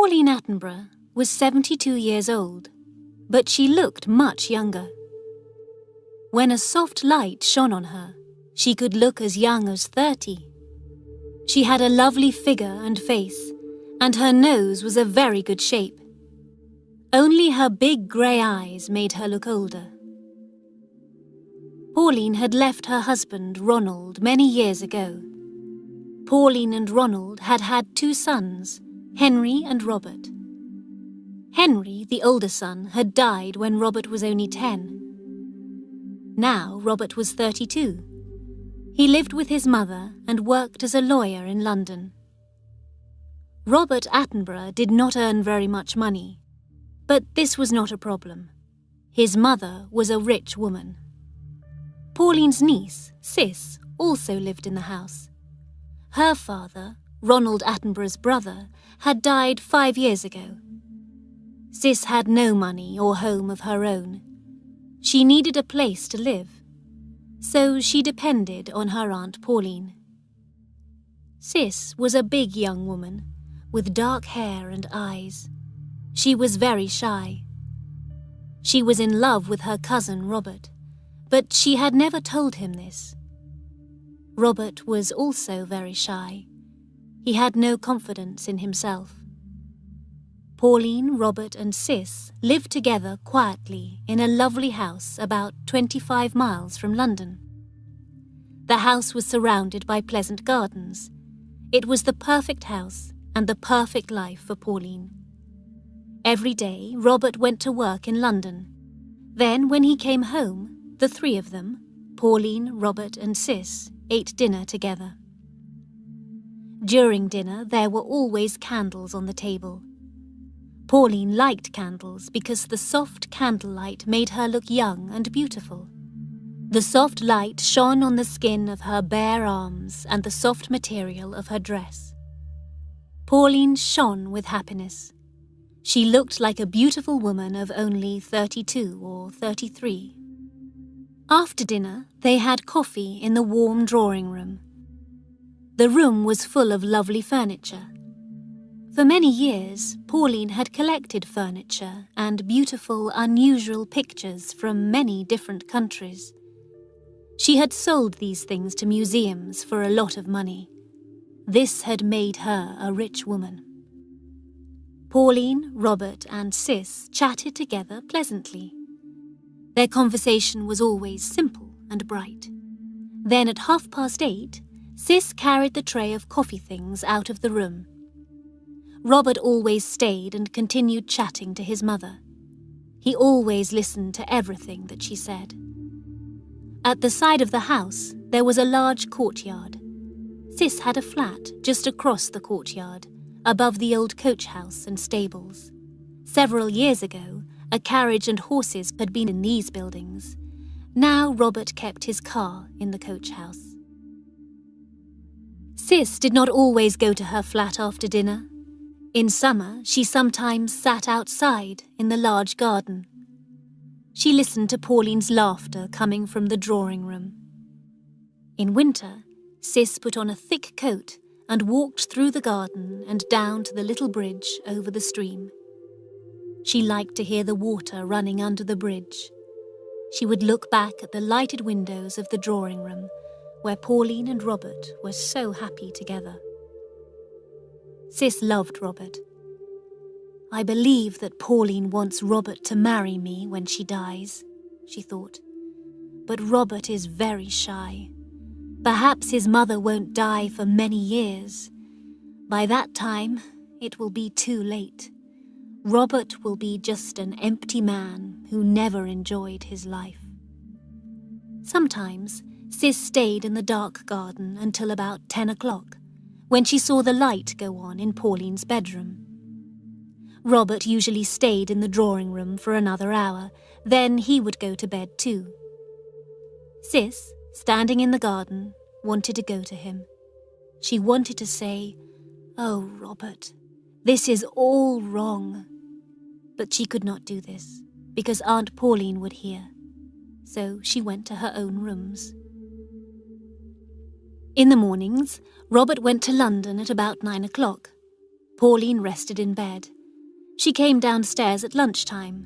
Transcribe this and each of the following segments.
Pauline Attenborough was 72 years old, but she looked much younger. When a soft light shone on her, she could look as young as 30. She had a lovely figure and face, and her nose was a very good shape. Only her big grey eyes made her look older. Pauline had left her husband, Ronald, many years ago. Pauline and Ronald had had 2 sons, Henry and Robert. Henry, the older son, had died when Robert was only 10. Now Robert was 32. He lived with his mother and worked as a lawyer in London. Robert Attenborough did not earn very much money, but this was not a problem. His mother was a rich woman. Pauline's niece, Cis, also lived in the house. Her father, Ronald Attenborough's brother, had died 5 years ago. Cis had no money or home of her own. She needed a place to live, so she depended on her Aunt Pauline. Cis was a big young woman, with dark hair and eyes. She was very shy. She was in love with her cousin Robert, but she had never told him this. Robert was also very shy. He had no confidence in himself. Pauline, Robert and Cis lived together quietly in a lovely house about 25 miles from London. The house was surrounded by pleasant gardens. It was the perfect house and the perfect life for Pauline. Every day, Robert went to work in London. Then, when he came home, the 3 of them, Pauline, Robert and Cis, ate dinner together. During dinner, there were always candles on the table. Pauline liked candles because the soft candlelight made her look young and beautiful. The soft light shone on the skin of her bare arms and the soft material of her dress. Pauline shone with happiness. She looked like a beautiful woman of only 32 or 33. After dinner, they had coffee in the warm drawing room. The room was full of lovely furniture. For many years, Pauline had collected furniture and beautiful, unusual pictures from many different countries. She had sold these things to museums for a lot of money. This had made her a rich woman. Pauline, Robert and Cis chatted together pleasantly. Their conversation was always simple and bright. Then at 8:30, Cis carried the tray of coffee things out of the room. Robert always stayed and continued chatting to his mother. He always listened to everything that she said. At the side of the house, there was a large courtyard. Cis had a flat just across the courtyard, above the old coach house and stables. Several years ago, a carriage and horses had been in these buildings. Now Robert kept his car in the coach house. Cis did not always go to her flat after dinner. In summer, she sometimes sat outside in the large garden. She listened to Pauline's laughter coming from the drawing room. In winter, Cis put on a thick coat and walked through the garden and down to the little bridge over the stream. She liked to hear the water running under the bridge. She would look back at the lighted windows of the drawing room, where Pauline and Robert were so happy together. Cis loved Robert. "I believe that Pauline wants Robert to marry me when she dies," she thought. "But Robert is very shy. Perhaps his mother won't die for many years. By that time, it will be too late. Robert will be just an empty man who never enjoyed his life." Sometimes, Cis stayed in the dark garden until about 10 o'clock, when she saw the light go on in Pauline's bedroom. Robert usually stayed in the drawing room for another hour, then he would go to bed too. Cis, standing in the garden, wanted to go to him. She wanted to say, "Oh, Robert, this is all wrong." But she could not do this, because Aunt Pauline would hear. So she went to her own rooms. In the mornings, Robert went to London at about 9 o'clock. Pauline rested in bed. She came downstairs at lunchtime.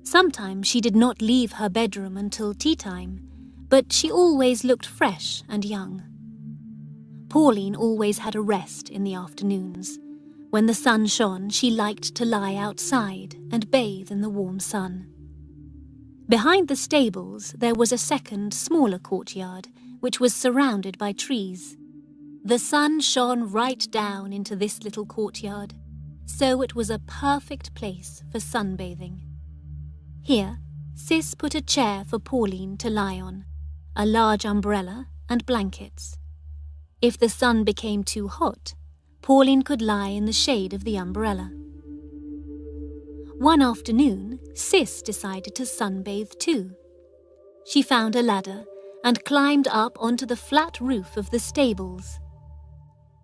Sometimes she did not leave her bedroom until tea time, but she always looked fresh and young. Pauline always had a rest in the afternoons. When the sun shone, she liked to lie outside and bathe in the warm sun. Behind the stables, there was a second, smaller courtyard, which was surrounded by trees. The sun shone right down into this little courtyard, so it was a perfect place for sunbathing. Here, Sis put a chair for Pauline to lie on, a large umbrella and blankets. If the sun became too hot, Pauline could lie in the shade of the umbrella. One afternoon, Sis decided to sunbathe too. She found a ladder and climbed up onto the flat roof of the stables.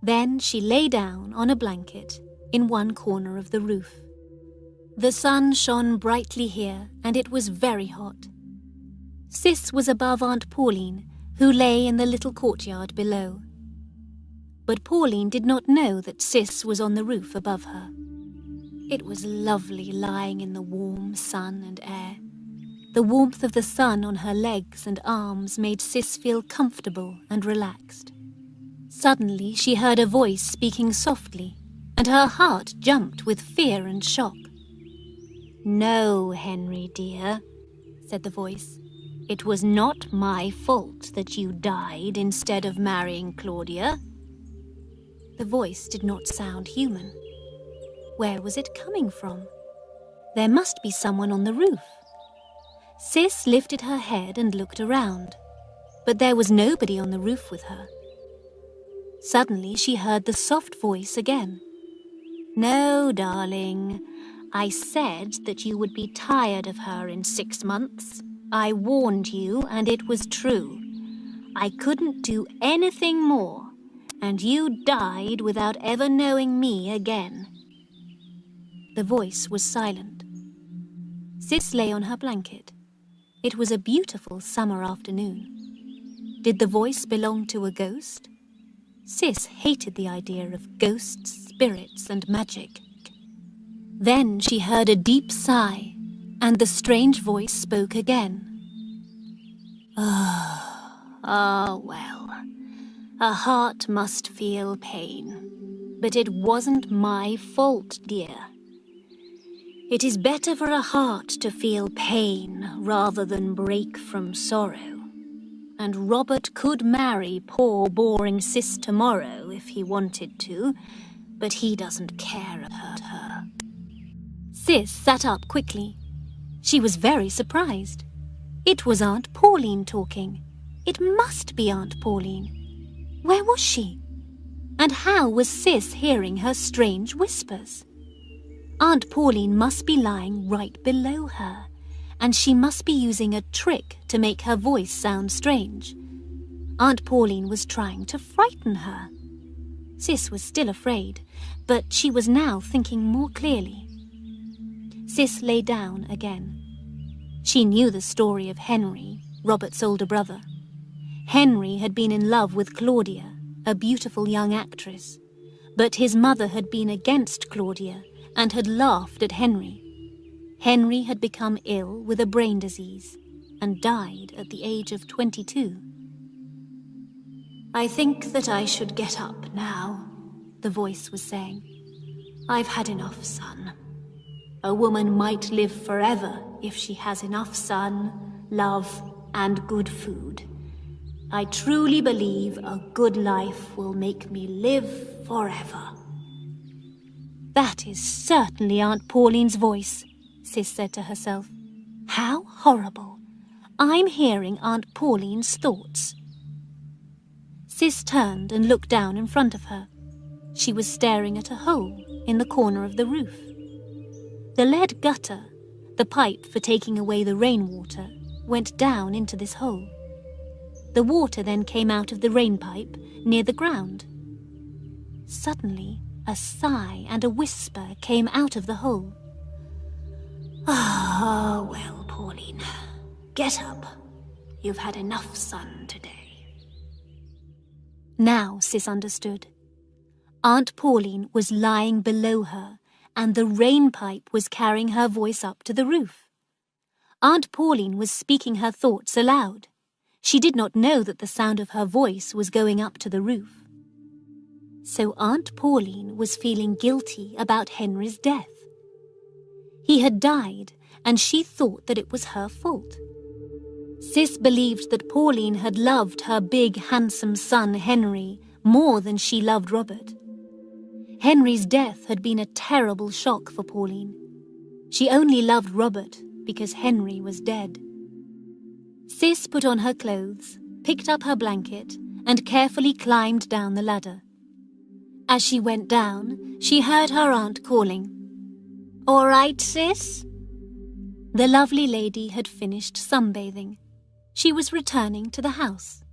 Then she lay down on a blanket in one corner of the roof. The sun shone brightly here, and it was very hot. Sis was above Aunt Pauline, who lay in the little courtyard below. But Pauline did not know that Sis was on the roof above her. It was lovely lying in the warm sun and air. The warmth of the sun on her legs and arms made Sis feel comfortable and relaxed. Suddenly she heard a voice speaking softly, and her heart jumped with fear and shock. "No, Henry dear," said the voice. "It was not my fault that you died instead of marrying Claudia." The voice did not sound human. Where was it coming from? There must be someone on the roof. Sis lifted her head and looked around, but there was nobody on the roof with her. Suddenly she heard the soft voice again. "No, darling. I said that you would be tired of her in 6 months. I warned you, and it was true. I couldn't do anything more, and you died without ever knowing me again." The voice was silent. Sis lay on her blanket. It was a beautiful summer afternoon. Did the voice belong to a ghost? Sis hated the idea of ghosts, spirits, and magic. Then she heard a deep sigh, and the strange voice spoke again. Well, a heart must feel pain, but it wasn't my fault, dear. It is better for a heart to feel pain rather than break from sorrow. And Robert could marry poor, boring Sis tomorrow if he wanted to, but he doesn't care about her. Sis sat up quickly. She was very surprised. It was Aunt Pauline talking. It must be Aunt Pauline. Where was she? And how was Sis hearing her strange whispers? Aunt Pauline must be lying right below her, and she must be using a trick to make her voice sound strange. Aunt Pauline was trying to frighten her. Sis was still afraid, but she was now thinking more clearly. Sis lay down again. She knew the story of Henry, Robert's older brother. Henry had been in love with Claudia, a beautiful young actress, but his mother had been against Claudia and had laughed at Henry. Henry had become ill with a brain disease and died at the age of 22. "I think that I should get up now," the voice was saying. "I've had enough sun. A woman might live forever if she has enough sun, love, and good food. I truly believe a good life will make me live forever." "That is certainly Aunt Pauline's voice," Sis said to herself. "How horrible! I'm hearing Aunt Pauline's thoughts." Sis turned and looked down in front of her. She was staring at a hole in the corner of the roof. The lead gutter, the pipe for taking away the rainwater, went down into this hole. The water then came out of the rain pipe near the ground. Suddenly, a sigh and a whisper came out of the hole. Well, Pauline, get up. You've had enough sun today." Now Sis understood. Aunt Pauline was lying below her, and the rain pipe was carrying her voice up to the roof. Aunt Pauline was speaking her thoughts aloud. She did not know that the sound of her voice was going up to the roof. So Aunt Pauline was feeling guilty about Henry's death. He had died, and she thought that it was her fault. Sis believed that Pauline had loved her big, handsome son, Henry, more than she loved Robert. Henry's death had been a terrible shock for Pauline. She only loved Robert because Henry was dead. Sis put on her clothes, picked up her blanket, and carefully climbed down the ladder. As she went down, she heard her aunt calling, "All right, Sis?" The lovely lady had finished sunbathing. She was returning to the house.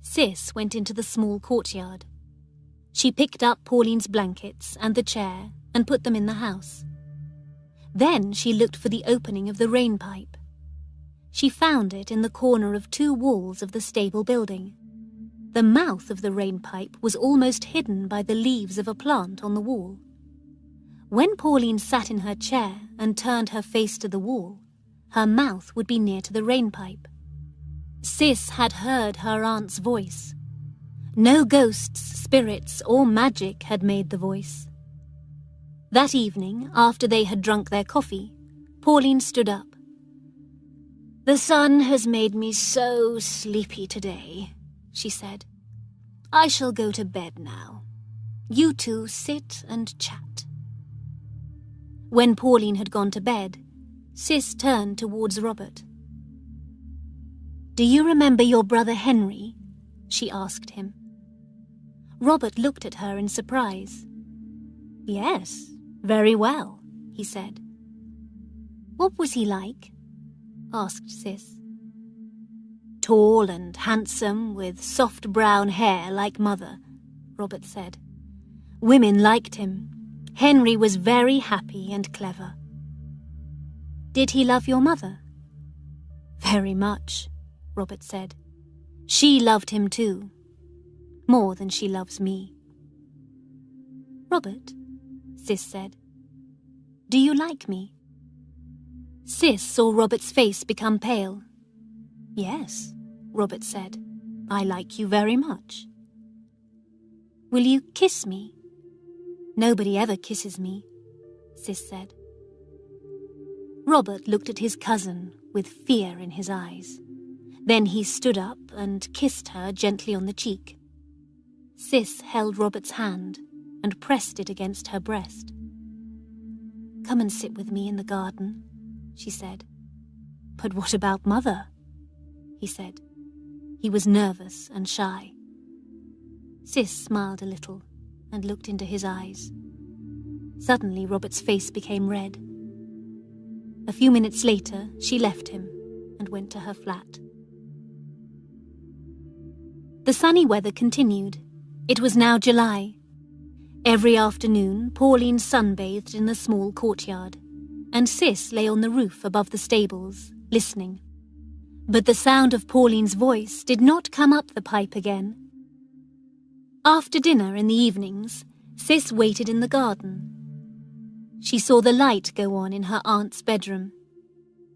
Sis went into the small courtyard. She picked up Pauline's blankets and the chair and put them in the house. Then she looked for the opening of the rain pipe. She found it in the corner of 2 walls of the stable building. The mouth of the rain pipe was almost hidden by the leaves of a plant on the wall. When Pauline sat in her chair and turned her face to the wall, her mouth would be near to the rain pipe. Sis had heard her aunt's voice. No ghosts, spirits, or magic had made the voice. That evening, after they had drunk their coffee, Pauline stood up. "The sun has made me so sleepy today," she said. "I shall go to bed now. You two sit and chat." When Pauline had gone to bed, Sis turned towards Robert. "Do you remember your brother Henry?" she asked him. Robert looked at her in surprise. "Yes, very well," he said. "What was he like?" asked Sis. "Tall and handsome, with soft brown hair like Mother," Robert said. "Women liked him. Henry was very happy and clever." "Did he love your mother?" "Very much," Robert said. "She loved him too. More than she loves me." "Robert," Sis said, "do you like me?" Sis saw Robert's face become pale. "Yes," Robert said, "I like you very much." "Will you kiss me?" "Nobody ever kisses me," Sis said. Robert looked at his cousin with fear in his eyes. Then he stood up and kissed her gently on the cheek. Sis held Robert's hand and pressed it against her breast. "Come and sit with me in the garden," she said. "But what about Mother?" he said. He was nervous and shy. Sis smiled a little and looked into his eyes. Suddenly Robert's face became red. A few minutes later, she left him and went to her flat. The sunny weather continued. It was now July. Every afternoon, Pauline sunbathed in the small courtyard, and Sis lay on the roof above the stables, listening. But the sound of Pauline's voice did not come up the pipe again. After dinner in the evenings, Sis waited in the garden. She saw the light go on in her aunt's bedroom.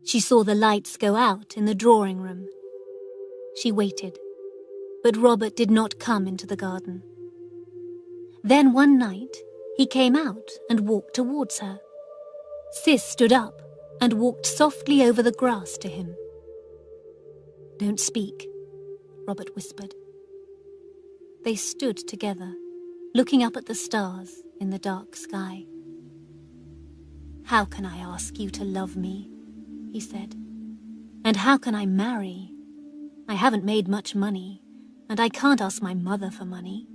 She saw the lights go out in the drawing room. She waited, but Robert did not come into the garden. Then one night, he came out and walked towards her. Sis stood up and walked softly over the grass to him. "Don't speak," Robert whispered. They stood together, looking up at the stars in the dark sky. "How can I ask you to love me?" he said. "And how can I marry? I haven't made much money, and I can't ask my mother for money."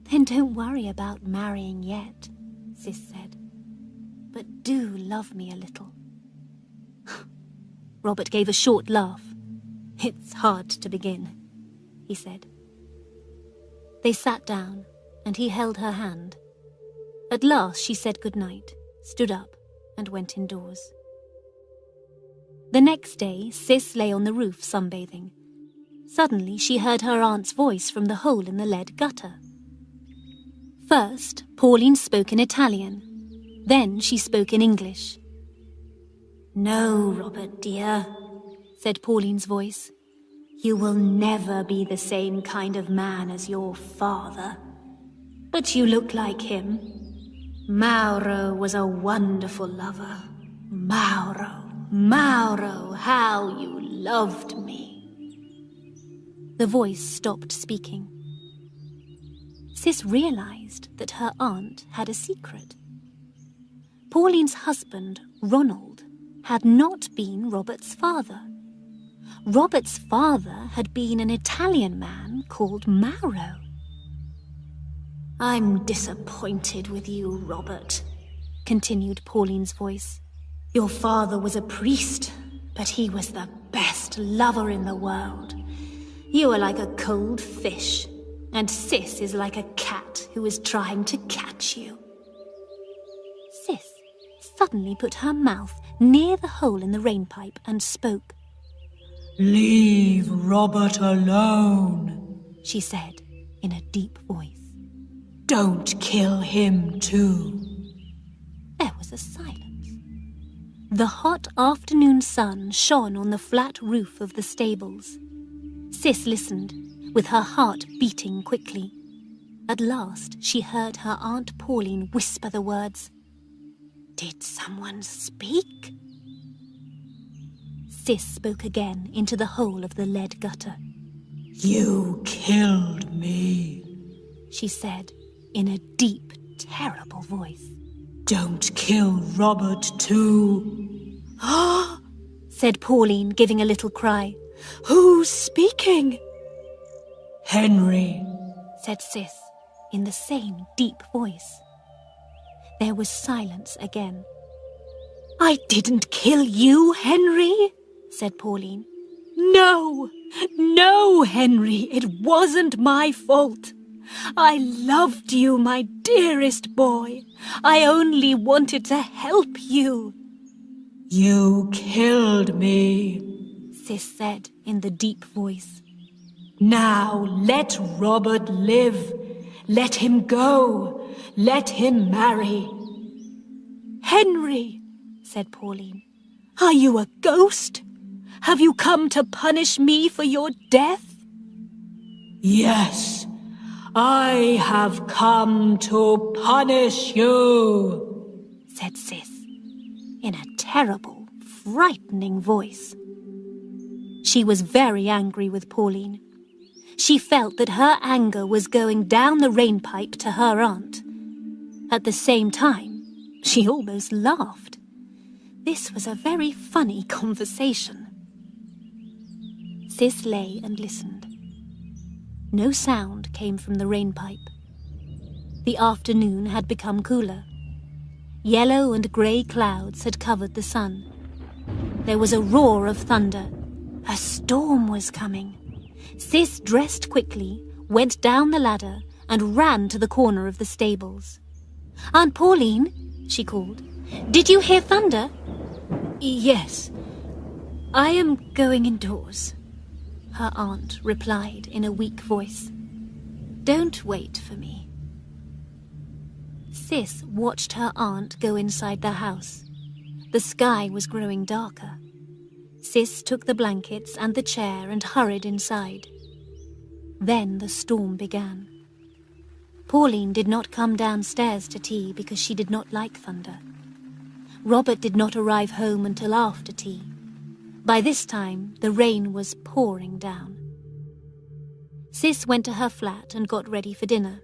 "Then don't worry about marrying yet," Sis said. "But do love me a little." Robert gave a short laugh. "It's hard to begin," he said. They sat down, and he held her hand. At last she said goodnight, stood up, and went indoors. The next day, Sis lay on the roof sunbathing. Suddenly she heard her aunt's voice from the hole in the lead gutter. First, Pauline spoke in Italian. Then she spoke in English. "No, Robert, dear," said Pauline's voice. "You will never be the same kind of man as your father. But you look like him. Mauro was a wonderful lover. Mauro, Mauro, how you loved me." The voice stopped speaking. Cis realized that her aunt had a secret. Pauline's husband, Ronald, had not been Robert's father. Robert's father had been an Italian man called Mauro. "I'm disappointed with you, Robert," continued Pauline's voice. "Your father was a priest, but he was the best lover in the world. You are like a cold fish, and Cis is like a cat who is trying to catch you." Cis suddenly put her mouth near the hole in the rainpipe and spoke. "Leave Robert alone," she said in a deep voice. "Don't kill him too." There was a silence. The hot afternoon sun shone on the flat roof of the stables. Cis listened, with her heart beating quickly. At last she heard her Aunt Pauline whisper the words, "Did someone speak?" Cis spoke again into the hole of the lead gutter. "You killed me," she said in a deep, terrible voice. "Don't kill Robert too." "Ah!" said Pauline, giving a little cry. "Who's speaking?" "Henry," said Cis in the same deep voice. There was silence again. "I didn't kill you, Henry," said Pauline. "No, no, Henry, it wasn't my fault. I loved you, my dearest boy. I only wanted to help you." "You killed me," Cis said in the deep voice. "Now let Robert live. Let him go. Let him marry." "Henry," said Pauline, "are you a ghost? Have you come to punish me for your death?" "Yes, I have come to punish you," said Cis, in a terrible, frightening voice. She was very angry with Pauline. She felt that her anger was going down the rainpipe to her aunt. At the same time, she almost laughed. This was a very funny conversation. Cis lay and listened. No sound came from the rainpipe. The afternoon had become cooler. Yellow and grey clouds had covered the sun. There was a roar of thunder. A storm was coming. Cis dressed quickly, went down the ladder, and ran to the corner of the stables. "Aunt Pauline," she called, "did you hear thunder?" "Yes. I am going indoors," her aunt replied in a weak voice. "Don't wait for me." Cis watched her aunt go inside the house. The sky was growing darker. Cis took the blankets and the chair and hurried inside. Then the storm began. Pauline did not come downstairs to tea because she did not like thunder. Robert did not arrive home until after tea. By this time, the rain was pouring down. Cis went to her flat and got ready for dinner.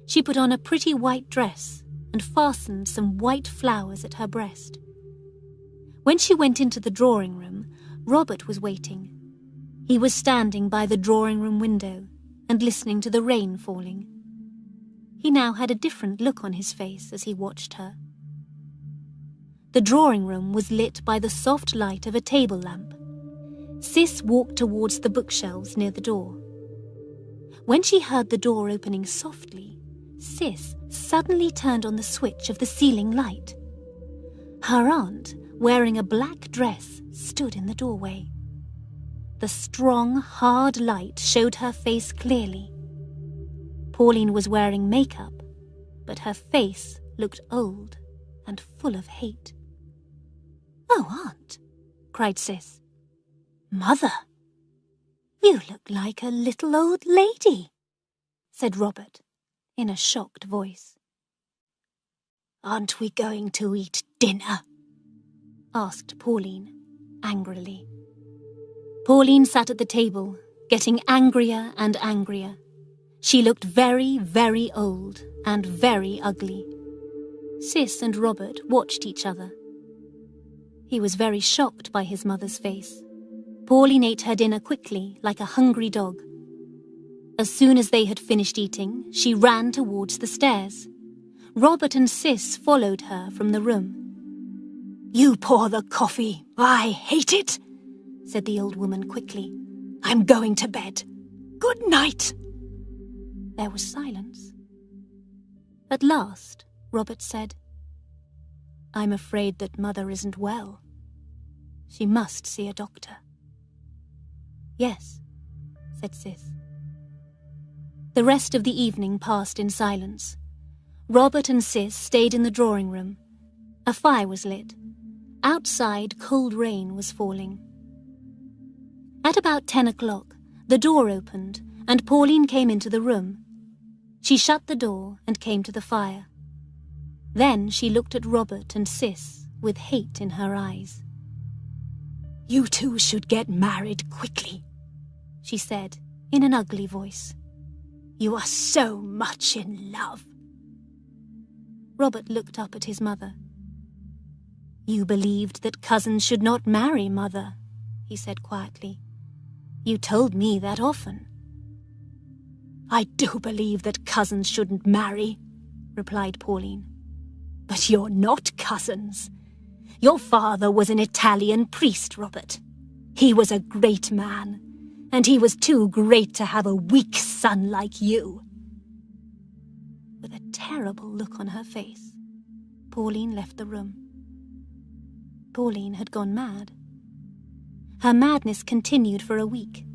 She put on a pretty white dress and fastened some white flowers at her breast. When she went into the drawing room, Robert was waiting. He was standing by the drawing room window and listening to the rain falling. He now had a different look on his face as he watched her. The drawing room was lit by the soft light of a table lamp. Cis walked towards the bookshelves near the door. When she heard the door opening softly, Cis suddenly turned on the switch of the ceiling light. Her aunt, wearing a black dress, stood in the doorway. The strong, hard light showed her face clearly. Pauline was wearing makeup, but her face looked old and full of hate. "Oh, Aunt," cried Sis. "Mother, you look like a little old lady," said Robert in a shocked voice. "Aren't we going to eat dinner?" asked Pauline angrily. Pauline sat at the table, getting angrier and angrier. She looked very, very old and very ugly. Sis and Robert watched each other. He was very shocked by his mother's face. Pauline ate her dinner quickly, like a hungry dog. As soon as they had finished eating, she ran towards the stairs. Robert and Sis followed her from the room. "You pour the coffee. I hate it," said the old woman quickly. "I'm going to bed. Good night." There was silence. At last, Robert said, "I'm afraid that Mother isn't well. She must see a doctor." "Yes," said Sis. The rest of the evening passed in silence. Robert and Sis stayed in the drawing room. A fire was lit. Outside, cold rain was falling. At about 10 o'clock, the door opened and Pauline came into the room. She shut the door and came to the fire. Then she looked at Robert and Sis with hate in her eyes. "You two should get married quickly," she said in an ugly voice. "You are so much in love." Robert looked up at his mother. "You believed that cousins should not marry, Mother," he said quietly. "You told me that often." "I do believe that cousins shouldn't marry," replied Pauline. "But you're not cousins. Your father was an Italian priest, Robert. He was a great man, and he was too great to have a weak son like you." With a terrible look on her face, Pauline left the room. Pauline had gone mad. Her madness continued for a week.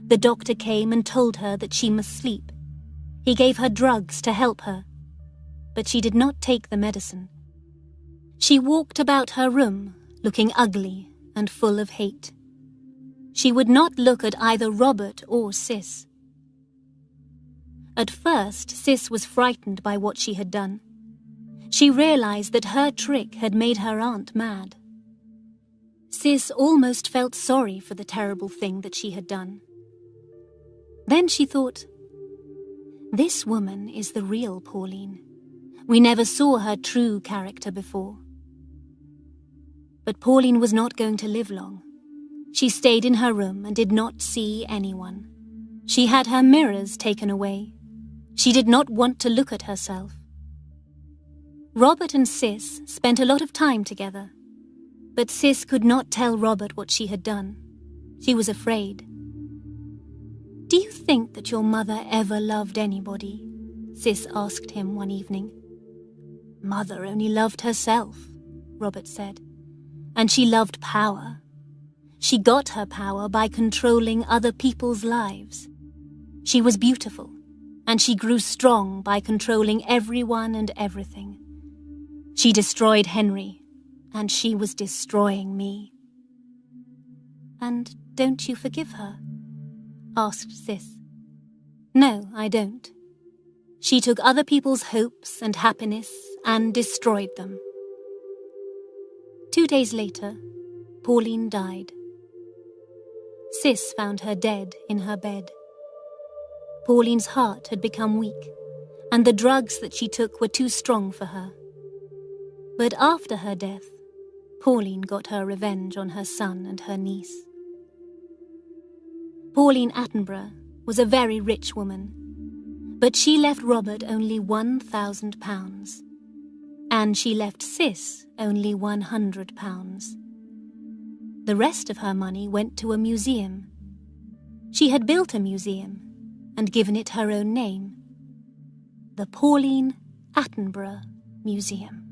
The doctor came and told her that she must sleep. He gave her drugs to help her, but she did not take the medicine. She walked about her room, looking ugly and full of hate. She would not look at either Robert or Sis. At first, Sis was frightened by what she had done. She realized that her trick had made her aunt mad. Sis almost felt sorry for the terrible thing that she had done. Then she thought, "This woman is the real Pauline. We never saw her true character before." But Pauline was not going to live long. She stayed in her room and did not see anyone. She had her mirrors taken away. She did not want to look at herself. Robert and Sis spent a lot of time together, but Sis could not tell Robert what she had done. She was afraid. "Do you think that your mother ever loved anybody?" Sis asked him one evening. "Mother only loved herself," Robert said, "and she loved power. She got her power by controlling other people's lives. She was beautiful, and she grew strong by controlling everyone and everything. She destroyed Henry, and she was destroying me." "And don't you forgive her?" asked Sis. "No, I don't. She took other people's hopes and happiness and destroyed them." 2 days later, Pauline died. Sis found her dead in her bed. Pauline's heart had become weak, and the drugs that she took were too strong for her. But after her death, Pauline got her revenge on her son and her niece. Pauline Attenborough was a very rich woman, but she left Robert only £1,000, and she left Sis only £100. The rest of her money went to a museum. She had built a museum and given it her own name, the Pauline Attenborough Museum.